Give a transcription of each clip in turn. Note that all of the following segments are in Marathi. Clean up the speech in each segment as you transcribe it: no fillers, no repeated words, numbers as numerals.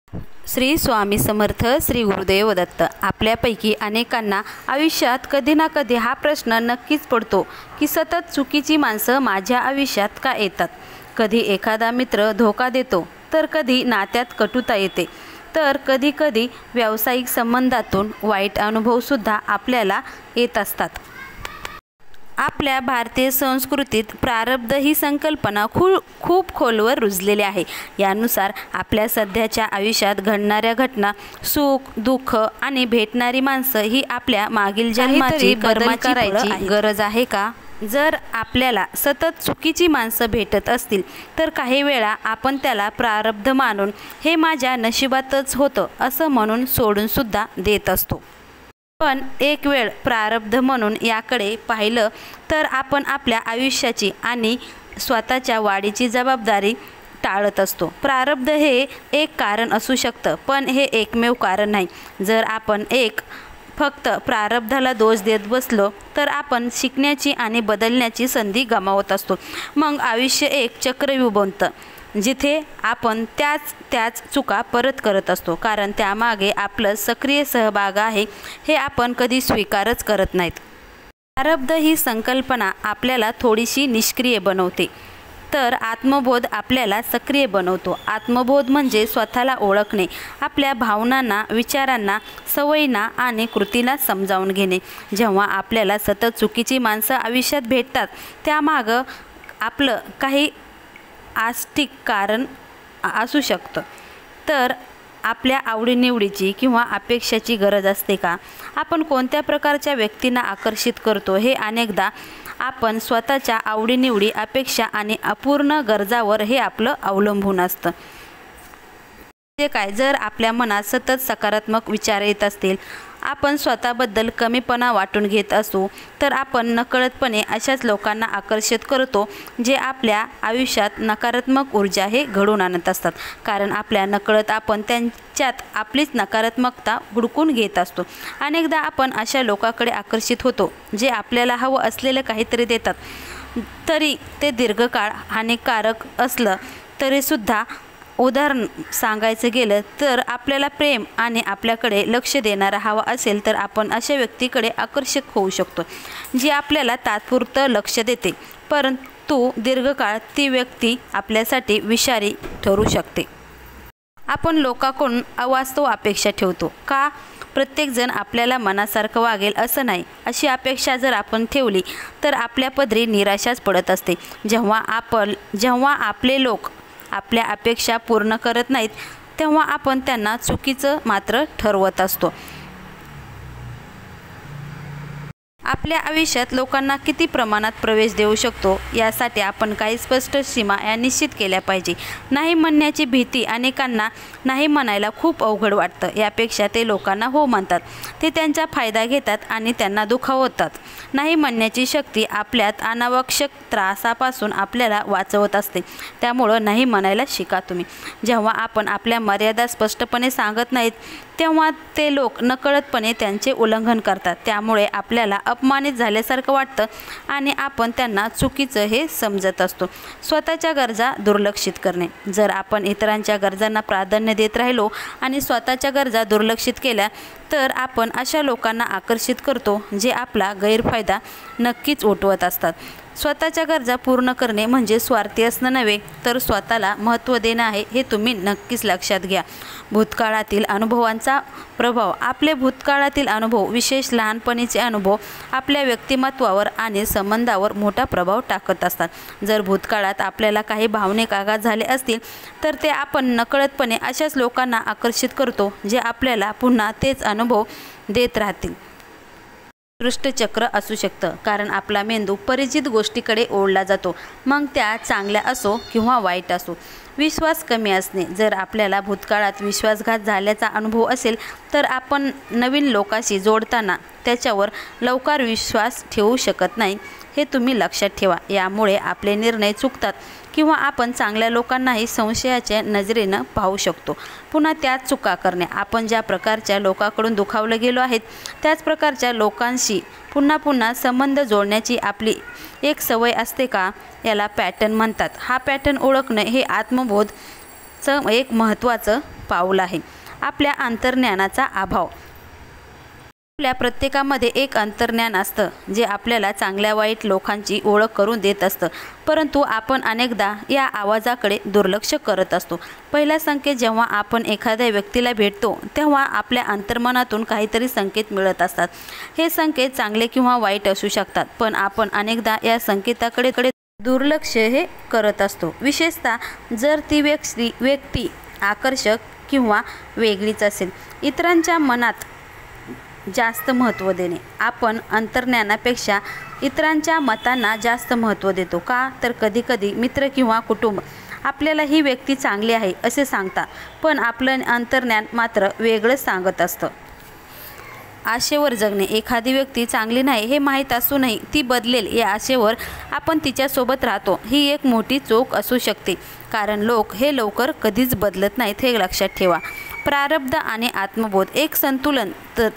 श्री स्वामी समर्थ. श्री गुरुदेव दत्त. आपल्यापैकी अनेकांना आयुष्यात कधी ना कधी हा प्रश्न नक्कीच पडतो की सतत चुकीची माणसं माझ्या आयुष्यात का येतात. कधी एखादा मित्र धोका देतो, तर कधी नात्यात कटुता येते, तर कधी कधी व्यावसायिक संबंधातून वाईट अनुभवसुद्धा आपल्याला येत असतात. आपल्या भारतीय संस्कृतीत प्रारब्ध ही संकल्पना खूप खोलवर रुजलेली आहे. यानुसार आपल्या सध्याच्या आयुष्यात घडणाऱ्या घटना, सुख दुःख आणि भेटणारी माणसं ही आपल्या मागील जन्माची कर्माची करायची गरज आहे का? जर आपल्याला सतत चुकीची माणसं भेटत असतील, तर काही वेळा आपण त्याला प्रारब्ध मानून हे माझ्या नशिबातच होतं असं म्हणून सोडूनसुद्धा देत असतो. पण एक वेळ प्रारब्ध म्हणून याकडे पाहिलं तर आपण आपल्या आयुष्याची आणि स्वतःच्या वाढीची जबाबदारी टाळत असतो. प्रारब्ध हे एक कारण असू शकतं, पण हे एकमेव कारण नाही. जर आपण फक्त प्रारब्धाला दोष देत बसलो, तर आपण शिकण्याची आणि बदलण्याची संधी गमावत असतो. मग आयुष्य एक चक्रव्यूह बनतं, जिथे आपण त्याच चुका परत करत असतो, कारण त्यामागे आपलं सक्रिय सहभाग आहे हे आपण कधी स्वीकारच करत नाहीत. प्रारब्ध ही संकल्पना आपल्याला थोडीशी निष्क्रिय बनवते, तर आत्मबोध आपल्याला सक्रिय बनवतो. आत्मबोध म्हणजे स्वतःला ओळखणे, आपल्या भावनांना, विचारांना, सवयींना आणि कृतीला समजावून घेणे. जेव्हा आपल्याला सतत चुकीची माणसं आयुष्यात भेटतात, त्यामागं आपलं काही आस्तिक कारण असू शकतं. तर आपल्या आवडीनिवडीची किंवा अपेक्षाची गरज असते का? आपण कोणत्या प्रकारच्या व्यक्तींना आकर्षित करतो हे अनेकदा आपण स्वतःच्या आवडीनिवडी, अपेक्षा आणि अपूर्ण गरजावर हे आपलं अवलंबून असतं. म्हणजे काय? जर आपल्या मनात सतत सकारात्मक विचार येत असतील, आपण स्वतःबद्दल कमीपणा वाटून घेत असू, तर आपण नकळतपणे अशाच लोकांना आकर्षित करतो जे आपल्या आयुष्यात नकारात्मक ऊर्जा हे घडवून आणत असतात. कारण आपल्या नकळत आपण त्यांच्यात आपलीच नकारात्मकता हुडकून घेत असतो. अनेकदा आपण अशा लोकांकडे आकर्षित होतो जे आपल्याला हवं असलेलं काहीतरी देतात, तरी ते दीर्घकाळ हानिकारक असलं तरीसुद्धा. उदाहरण सांगायचं गेलं तर आपल्याला प्रेम आणि आपल्याकडे लक्ष देणारा हवा असेल, तर आपण अशा व्यक्तीकडे आकर्षित होऊ शकतो जी आपल्याला तात्पुरतं लक्ष देते, परंतु दीर्घकाळ ती व्यक्ती आपल्यासाठी विषारी ठरू शकते. आपण लोकांकडून अवास्तव अपेक्षा ठेवतो का? प्रत्येकजण आपल्याला मनासारखं वागेल असं नाही. अशी अपेक्षा जर आपण ठेवली तर आपल्या पदरी निराशाच पडत असते. जेव्हा आपले लोक आपल्या अपेक्षा पूर्ण करत नाहीत, तेव्हा आपण त्यांना चुकीचं मात्र ठरवत असतो. आपल्या आयुष्यात लोकांना किती प्रमाणात प्रवेश देऊ शकतो, यासाठी आपण काही स्पष्ट सीमा निश्चित केल्या पाहिजे. नाही म्हणण्याची भीती. अनेकांना नाही म्हणायला खूप अवघड वाटतं. यापेक्षा ते लोकांना हो म्हणतात. ते त्यांचा फायदा घेतात आणि त्यांना दुखावतात. नाही म्हणण्याची शक्ती आपल्यात अनावश्यक त्रासापासून आपल्याला वाचवत असते. त्यामुळं नाही म्हणायला शिका तुम्ही. जेव्हा आपण आपल्या मर्यादा स्पष्टपणे सांगत नाहीत, तेव्हा ते लोक नकळतपणे त्यांचे उल्लंघन करतात. त्यामुळे आपल्याला अपमानित झाल्यासारखं वाटतं आणि आपण त्यांना चुकीचं हे समजत असतो. स्वतःच्या गरजा दुर्लक्षित करणे. जर आपण इतरांच्या गरजांना प्राधान्य देत राहिलो आणि स्वतःच्या गरजा दुर्लक्षित केल्या, तर आपण अशा लोकांना आकर्षित करतो जे आपला गैरफायदा नक्कीच उठवत असतात. स्वतःच्या गरजा पूर्ण करणे म्हणजे स्वार्थी असणं नव्हे, तर स्वतःला महत्त्व देणं आहे हे तुम्ही नक्कीच लक्षात घ्या. भूतकाळातील अनुभवांचा प्रभाव. आपले भूतकाळातील अनुभव, विशेष लहानपणीचे अनुभव, आपल्या व्यक्तिमत्त्वावर आणि संबंधावर मोठा प्रभाव टाकत असतात. जर भूतकाळात आपल्याला काही भावनिक आघात झाले असतील, तर ते आपण नकळतपणे अशाच लोकांना आकर्षित करतो जे आपल्याला पुन्हा तेच अनुभव देत राहतील. दृष्टचक्र असू शकतं, कारण आपला मेंदू परिचित गोष्टीकडे ओढला जातो, मग त्या चांगल्या असो किंवा वाईट असो. विश्वास कमी असणे. जर आपल्याला भूतकाळात विश्वासघात झाल्याचा अनुभव असेल, तर आपण नवीन लोकांशी जोडताना त्याच्यावर लवकर विश्वास ठेवू शकत नाही हे तुम्ही लक्षात ठेवा. यामुळे आपले निर्णय चुकतात किंवा आपण चांगल्या लोकांनाही संशयाच्या नजरेनं पाहू शकतो. पुन्हा त्याच चुका करणे. आपण ज्या प्रकारच्या लोकांकडून दुखावलं गेलो आहेत, त्याच प्रकारच्या लोकांशी पुन्हा पुन्हा संबंध जोडण्याची आपली एक सवय असते का? याला पॅटर्न म्हणतात. हा पॅटर्न ओळखणं हे आत्मबोधचं एक महत्त्वाचं पाऊल आहे. आपल्या अंतर्ज्ञानाचा अभाव. आपल्या प्रत्येकामध्ये एक अंतर्ज्ञान असतं जे आपल्याला चांगल्या वाईट लोकांची ओळख करून देत असतं, परंतु आपण अनेकदा या आवाजाकडे दुर्लक्ष करत असतो. पहिला संकेत जेव्हा आपण एखाद्या व्यक्तीला भेटतो तेव्हा आपल्या अंतर्मनातून काहीतरी संकेत मिळत असतात. हे संकेत चांगले किंवा वाईट असू शकतात, पण आपण अनेकदा या संकेताकडे दुर्लक्ष हे करत असतो. विशेषतः जर ती व्यक्ती आकर्षक किंवा वेगळीच असेल. इतरांच्या मनात जास्त महत्त्व देणे. आपण अंतर्ज्ञानापेक्षा इतरांच्या मतांना जास्त महत्त्व देतो. का तर कधीकधी मित्र किंवा कुटुंब आपल्याला ही व्यक्ती चांगली आहे असे सांगतात, पण आपलं अंतर्ज्ञान मात्र वेगळंच सांगत असतं. आशेवर जगणे. एखादी व्यक्ती चांगली नाही हे माहीत असूनही ती बदलेल या आशेवर आपण तिच्यासोबत राहतो. ही एक मोठी चूक असू शकते, कारण लोक हे लवकर कधीच बदलत नाहीत हे लक्षात ठेवा. प्रारब्ध आणि आत्मबोध. एक संतुलन.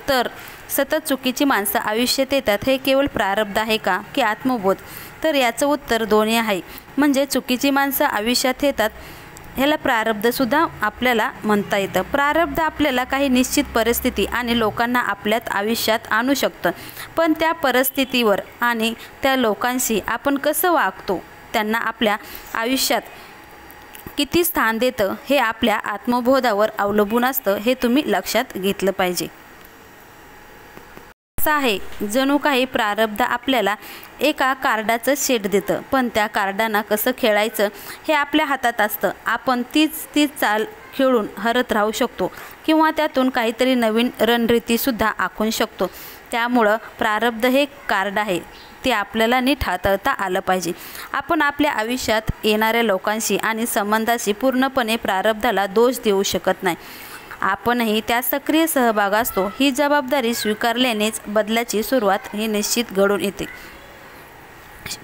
तर सतत चुकीची माणसं आयुष्यात येतात, हे केवळ प्रारब्ध आहे का की आत्मबोध? तर याचं उत्तर दोन्ही आहे. म्हणजे चुकीची माणसं आयुष्यात येतात ह्याला प्रारब्धसुद्धा आपल्याला म्हणता येतं. प्रारब्ध आपल्याला काही निश्चित परिस्थिती आणि लोकांना आपल्यात आयुष्यात आणू शकतं, पण त्या परिस्थितीवर आणि त्या लोकांशी आपण कसं वागतो, त्यांना आपल्या आयुष्यात किती स्थान देतं हे आपल्या आत्मबोधावर अवलंबून असतं. हे तुम्ही लक्षात घेतलं पाहिजे. असं आहे जणू काही प्रारब्ध आपल्याला एका कार्डाचं सेट देतं, पण त्या कार्डांना कसं खेळायचं हे आपल्या हातात असतं. आपण तीच चाल खेळून हरत राहू शकतो किंवा त्यातून काहीतरी नवीन रणनीतीसुद्धा आखू शकतो. त्यामुळं प्रारब्ध हे कार्ड आहे, ते आपल्याला नीट हाताळता आलं पाहिजे. आपण आपल्या आयुष्यात येणाऱ्या लोकांशी आणि संबंधाशी पूर्णपणे प्रारब्धाला दोष देऊ शकत नाही. आपणही त्या सक्रिय सहभाग असतो. ही जबाबदारी स्वीकारल्यानेच बदलाची सुरुवात ही निश्चित घडून येते.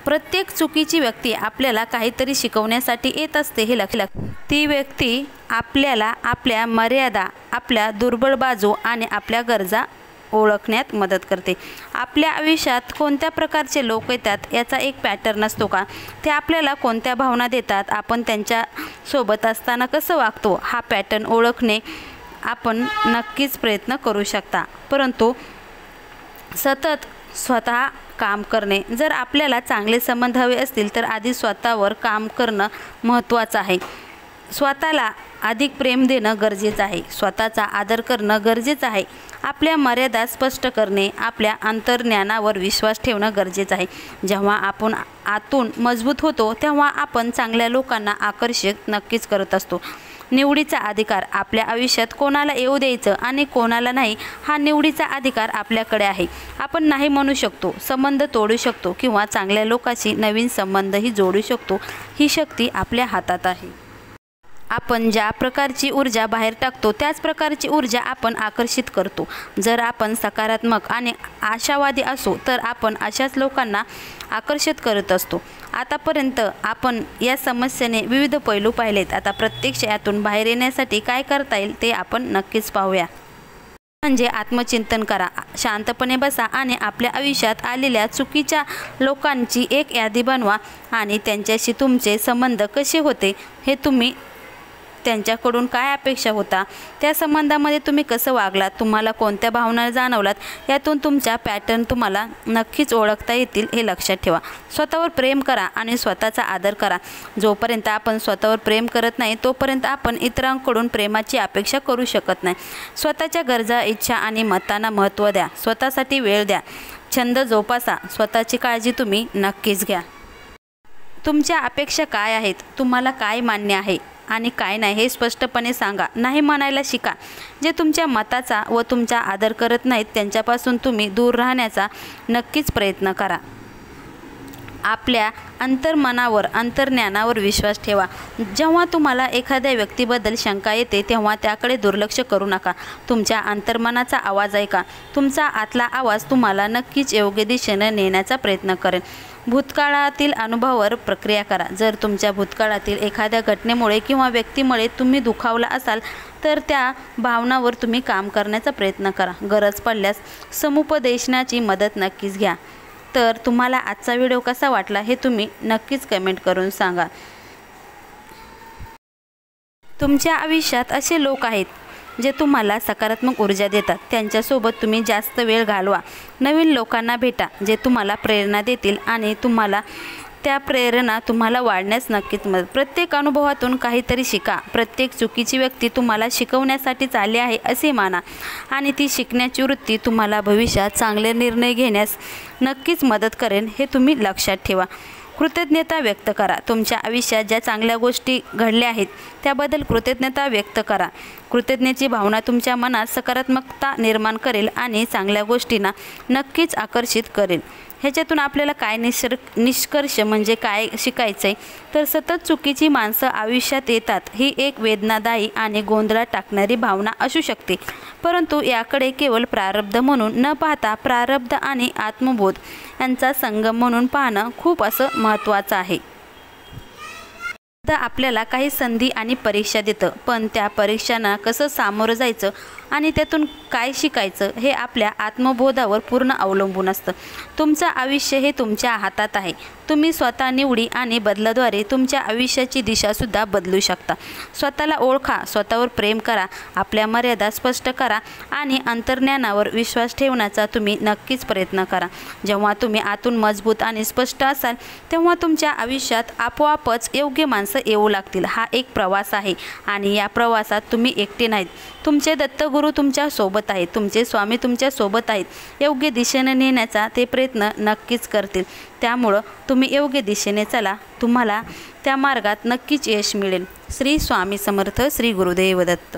प्रत्येक चुकीची व्यक्ती आपल्याला काहीतरी शिकवण्यासाठी येत असते हे लक्षात. ती व्यक्ती आपल्याला आपल्या मर्यादा, आपल्या दुर्बळ बाजू आणि आपल्या गरजा ओळखण्यात मदत करते. आपल्या आयुष्यात कोणत्या प्रकारचे लोक येतात याचा एक पॅटर्न असतो का? ते आपल्याला कोणत्या भावना देतात, आपण त्यांच्यासोबत असताना कसं वागतो, हा पॅटर्न ओळखणे आपण नक्कीच प्रयत्न करू शकता. परंतु सतत स्वतः काम करणे. जर आपल्याला चांगले संबंध हवे असतील तर आधी स्वतःवर काम करणं महत्त्वाचं आहे. स्वतःला अधिक प्रेम देणं गरजेचं आहे. स्वतःचा आदर करणं गरजेचं आहे. आपल्या मर्यादा स्पष्ट करणे, आपल्या अंतर्ज्ञानावर विश्वास ठेवणं गरजेचं आहे. जेव्हा आपण आतून मजबूत होतो तेव्हा आपण चांगल्या लोकांना आकर्षित नक्कीच करत असतो. निवडीचा अधिकार. आपल्या आयुष्यात कोणाला येऊ द्यायचं आणि कोणाला नाही हा निवडीचा अधिकार आपल्याकडे आहे. आपण नाही म्हणू शकतो, संबंध तोडू शकतो किंवा चांगल्या लोकांशी नवीन संबंधही जोडू शकतो. ही शक्ती आपल्या हातात आहे. आपण ज्या प्रकारची ऊर्जा बाहेर टाकतो त्याच प्रकारची ऊर्जा आपण आकर्षित करतो. जर आपण सकारात्मक आणि आशावादी असू तर आपण अशाच लोकांना आकर्षित करत असतो. आतापर्यंत आपण या समस्येने विविध पैलू पाहिलेत. आता प्रत्यक्ष यातून बाहेर येण्यासाठी काय करता येईल ते आपण नक्कीच पाहूया. म्हणजे आत्मचिंतन करा. शांतपणे बसा आणि आपल्या आयुष्यात आलेल्या चुकीच्या लोकांची एक यादी बनवा आणि त्यांच्याशी तुमचे संबंध कसे होते हे तुम्ही त्यांच्याकडून काय अपेक्षा होता, त्या संबंधामध्ये तुम्ही कसं वागलात, तुम्हाला कोणत्या भावना जाणवलात, यातून तुमच्या पॅटर्न तुम्हाला नक्कीच ओळखता येतील हे लक्षात ठेवा. स्वतःवर प्रेम करा आणि स्वतःचा आदर करा. जोपर्यंत आपण स्वतःवर प्रेम करत नाही तोपर्यंत आपण इतरांकडून प्रेमाची अपेक्षा करू शकत नाही. स्वतःच्या गरजा, इच्छा आणि मतांना महत्त्व द्या. स्वतःसाठी वेळ द्या. छंद जोपासा. स्वतःची काळजी तुम्ही नक्कीच घ्या. तुमच्या अपेक्षा काय आहेत, तुम्हाला काय मान्य आहे आणि काय नाही हे स्पष्टपणे सांगा. नाही म्हणायला शिका. जे तुमच्या मताचा व तुमचा आदर करत नाहीत त्यांच्यापासून तुम्ही दूर राहण्याचा नक्कीच प्रयत्न करा. आपल्या अंतर्मनावर, अंतर्ज्ञानावर विश्वास ठेवा. जेव्हा तुम्हाला एखाद्या व्यक्तीबद्दल शंका येते तेव्हा त्याकडे दुर्लक्ष करू नका. तुमच्या अंतर्मनाचा आवाज ऐका. तुमचा आतला आवाज तुम्हाला नक्कीच योग्य दिशेने नेण्याचा प्रयत्न करेल. भूतकाळातील अनुभवावर प्रक्रिया करा. जर तुमच्या भूतकाळातील एखाद्या घटनेमुळे किंवा व्यक्तीमुळे तुम्ही दुखावला असाल तर त्या भावनांवर तुम्ही काम करण्याचा प्रयत्न करा. गरज पडल्यास समुपदेशनाची मदत नक्कीच घ्या. तर तुम्हाला आजचा व्हिडिओ कसा वाटला हे तुम्ही नक्कीच कमेंट करून सांगा. तुमच्या आयुष्यात असे लोक आहेत जे तुम्हाला सकारात्मक ऊर्जा देतात. त्यांच्यासोबत तुम्ही जास्त वेळ घालवा. नवीन लोकांना भेटा जे तुम्हाला प्रेरणा देतील आणि त्या प्रेरणा तुम्हाला वाढण्यास नक्कीच मदत. प्रत्येक अनुभवातून काहीतरी शिका. प्रत्येक चुकीची व्यक्ती तुम्हाला शिकवण्यासाठीच आली आहे असे माना आणि ती शिकण्याची वृत्ती तुम्हाला भविष्यात चांगले निर्णय घेण्यास नक्कीच मदत करेल हे तुम्ही लक्षात ठेवा. कृतज्ञता व्यक्त करा. तुमच्या आयुष्यात ज्या चांगल्या गोष्टी घडल्या आहेत त्याबद्दल कृतज्ञता व्यक्त करा. कृतज्ञतेची भावना तुमच्या मनात सकारात्मकता निर्माण करेल आणि चांगल्या गोष्टींना नक्कीच आकर्षित करेल. ह्याच्यातून आपल्याला काय निष्कर्ष म्हणजे काय शिकायचं आहे तर सतत चुकीची माणसं आयुष्यात येतात. ही एक वेदनादायी आणि गोंधळात टाकणारी भावना असू शकते, परंतु याकडे केवळ प्रारब्ध म्हणून न पाहता प्रारब्ध आणि आत्मबोध यांचा संगम म्हणून पाहणं खूप असं महत्त्वाचं आहे. आपल्याला काही संधी आणि परीक्षा देतं, पण त्या परीक्षांना कसं सामोरं जायचं आणि त्यातून काय शिकायचं हे आपल्या आत्मबोधावर पूर्ण अवलंबून असतं. तुमचं आयुष्य हे तुमच्या हातात आहे. तुम्ही स्वतः निवडी आणि बदलाद्वारे तुमच्या आयुष्याची दिशासुद्धा बदलू शकता. स्वतःला ओळखा, स्वतःवर प्रेम करा, आपल्या मर्यादा स्पष्ट करा आणि अंतर्ज्ञानावर विश्वास ठेवण्याचा तुम्ही नक्कीच प्रयत्न करा. जेव्हा तुम्ही आतून मजबूत आणि स्पष्ट असाल तेव्हा तुमच्या आयुष्यात आपोआपच योग्य माणसं येऊ लागतील. हा एक प्रवास आहे आणि या प्रवासात तुम्ही एकटे नाहीत. तुमचे दत्तगुरू तुमच्या सोबत आहेत. तुमचे स्वामी तुमच्या सोबत आहेत. योग्य दिशेने नेण्याचा ते प्रयत्न नक्कीच करतील. त्यामुळं तुम्ही योग्य दिशेने चला. तुम्हाला त्या मार्गात नक्कीच यश मिळेल. श्री स्वामी समर्थ. श्री गुरुदेव दत्त.